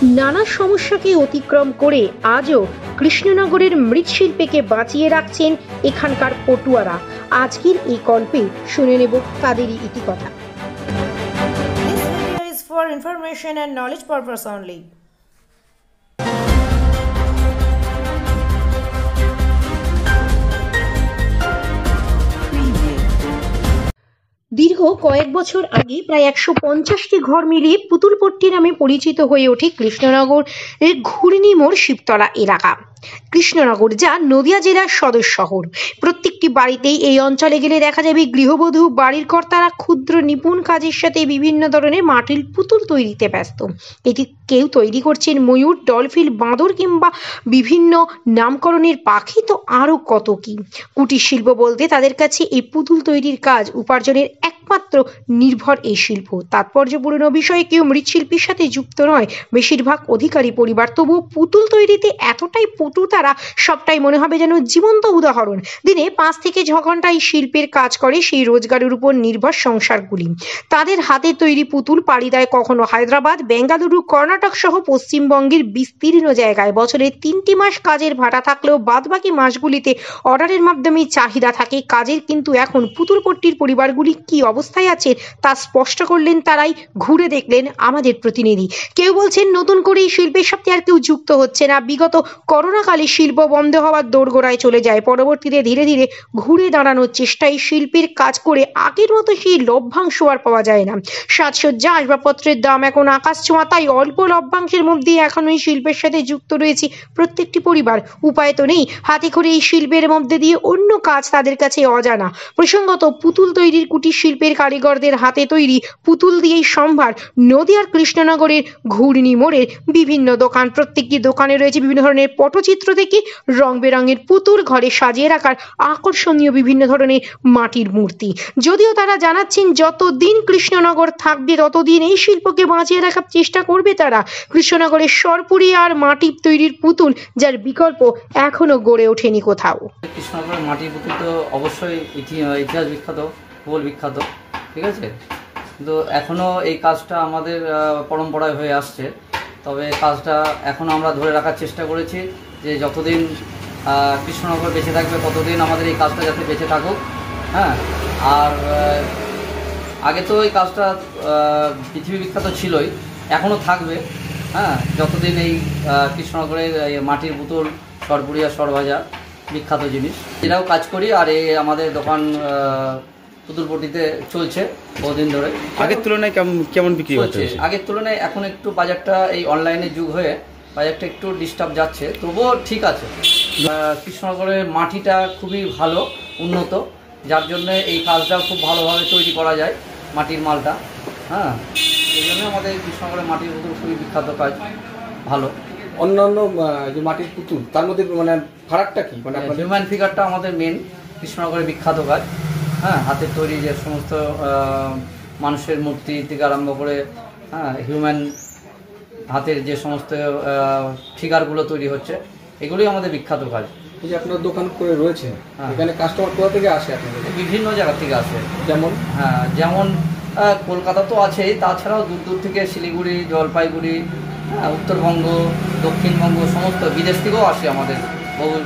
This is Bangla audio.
নানা সমস্যাকে অতিক্রম করে আজও কৃষ্ণনগরের মৃৎশিল্পীকে বাঁচিয়ে রাখছেন এখানকার পটুয়ারা। আজকের এই গল্পে শুনে নেব তাদেরই ইতিকথা। This video is for information and knowledge purpose only. দীর্ঘ কয়েক বছর আগে প্রায় 150টি ঘর মিলিয়ে পুতুলপট্টি নামে পরিচিত হয়ে ওঠে কৃষ্ণনগরের ঘূর্ণি মোড় শিবতলা এলাকা। কৃষ্ণনগর যা নদিয়া জেলার সদর শহর। প্রত্যেকটি বাড়িতেই এই অঞ্চলে গেলে দেখা যাবে গৃহবধূ, বাড়ির কর্তারা ক্ষুদ্র নিপুণ কাজের সাথে বিভিন্ন ধরনের মাটির পুতুল তৈরিতে ব্যস্ত। এটি কেউ তৈরি করছেন ময়ূর, ডলফিন, বাঁদর কিংবা বিভিন্ন নামকরণের পাখি, তো আরো কত কি। কুটির শিল্প বলতে তাদের কাছে এই পুতুল তৈরির কাজ উপার্জনের একমাত্র নির্ভর এই শিল্প। তাৎপর্যপূর্ণ বিষয়ে কেউ মৃৎশিল্পীর সাথে যুক্ত নয়, বেশিরভাগ অধিকারী পরিবার। তবুও পুতুল তৈরিতে এতটাই পটু তারা, সবটাই মনে হবে যেন জীবন্ত উদাহরণ। দিনে 5 থেকে 6 ঘন্টা এই শিল্পের কাজ করে, সেই রোজগারের উপর নির্ভর সংসারগুলি। তাদের হাতে তৈরি পুতুল পাড়ি দেয় কখনো হায়দ্রাবাদ, বেঙ্গালুরু, কর্ণাটক সহ পশ্চিমবঙ্গের বিস্তীর্ণ জায়গায়। বছরে 3টি মাস কাজের ভাটা থাকলেও বাদবাকি মাসগুলিতে অর্ডারের মাধ্যমে চাহিদা থাকে কাজের। কিন্তু এখন পুতুলপট্টির পরিবারগুলি কি অবস্থায় আছে তা স্পষ্ট করলেন তারাই। ঘুরে দেখলেন আমাদের প্রতিনিধি। কেউ বলছেন নতুন করে এই শিল্পের সাথে আর কেউ যুক্ত হচ্ছে না। বিগত করোনাকালে শিল্প বন্ধ হওয়ার দোরগোড়ায় চলে যায়। পরবর্তীতে ধীরে ধীরে ঘুরে দাঁড়ানোর চেষ্টায় শিল্পের কাজ করে আগের মতো সেই লভ্যাংশ আর পাওয়া যায় না। সাজসজ্জা, আসবাবপত্রের দাম এখন আকাশ ছোঁয়া, তাই অল্প লভ্যাংশের মধ্যেই এখন এই শিল্পের সাথে যুক্ত রয়েছে প্রত্যেকটি পরিবার। উপায় তো নেই, হাতে করে এই শিল্পের মধ্যে দিয়ে অন্য কাজ তাদের কাছে অজানা। প্রসঙ্গত, পুতুল তৈরির কুটির শিল্পের কারিগরদের হাতে তৈরি পুতুল দিয়েই সম্ভার নদিয়ার কৃষ্ণনগরের ঘূর্ণি মোড়ের বিভিন্ন দোকান। প্রত্যেকটি দোকানে রয়েছে বিভিন্ন ধরনের পটচিত্র থেকে রং বেরঙের পুতুল, ঘরে সাজিয়ে রাখার আকর্ষণীয় বিভিন্ন ধরনের মাটির মূর্তি। যদিও তারা জানাচ্ছেন যতদিন কৃষ্ণনগর থাকবে ততদিন এই শিল্পকে বাঁচিয়ে রাখার চেষ্টা করবে তারা। কৃষ্ণনগরের সরপুরি আর মাটির তৈরির পুতুল, যার বিকল্প এখনো গড়ে ওঠেনি কোথাও। কৃষ্ণনগরের মাটির পুতুল তো অবশ্যই ইতিহাস বিখ্যাত, ভূগোল বিখ্যাত, ঠিক আছে। কিন্তু এখনও এই কাজটা আমাদের পরম্পরায় হয়ে আসছে। তবে কাজটা এখনও আমরা ধরে রাখার চেষ্টা করেছি যে যতদিন কৃষ্ণনগর বেঁচে থাকবে ততদিন আমাদের এই কাজটা যাতে বেঁচে থাকুক। হ্যাঁ, আর আগে তো এই কাজটা পৃথিবী বিখ্যাত ছিলই, এখনও থাকবে। হ্যাঁ, যতদিন এই কৃষ্ণনগরের মাটির পুতুল, সরপুরিয়া, সরভাজা বিখ্যাত জিনিস, এরাও কাজ করি। আর এই আমাদের দোকান পুতুলপট্টিতে চলছে বহুদিন ধরে। আগের তুলনায় কেমন বিক্রি হচ্ছে? আগের তুলনায় এখন একটু বাজারটা, এই অনলাইনের যুগ হয়ে বাজারটা একটু ডিস্টার্ব যাচ্ছে, তবুও ঠিক আছে। কৃষ্ণনগরের মাটিটা খুবই ভালো, উন্নত, যার জন্য এই কাজটাও খুব ভালোভাবে তৈরি করা যায় মাটির মালটা। হ্যাঁ, এই জন্য আমাদের কৃষ্ণনগরের মাটির পুতুল খুবই বিখ্যাত কাজ, ভালো। অন্যান্য যে মাটির পুতুল তার মধ্যে মানে ফারাকটা কি? মানে হিউম্যান ফিগারটা আমাদের মেন কৃষ্ণনগরের বিখ্যাত কাজ। হ্যাঁ, হাতের তৈরি যে সমস্ত মানুষের মূর্তি থেকে আরম্ভ করে, হ্যাঁ, হিউম্যান হাতের যে সমস্ত ফিগারগুলো তৈরি হচ্ছে, এগুলোই আমাদের বিখ্যাত কাজ। এই যে আপনার দোকান করে রয়েছে, এখানে কাস্টমার কোথা থেকে আসে আপনাদের? বিভিন্ন জায়গা থেকে আসে। যেমন কলকাতা তো আছেই, তাছাড়াও দূর দূর থেকে শিলিগুড়ি, জলপাইগুড়ি, উত্তরবঙ্গ, দক্ষিণবঙ্গ, সমস্ত বিদেশ থেকেও আসে আমাদের বহু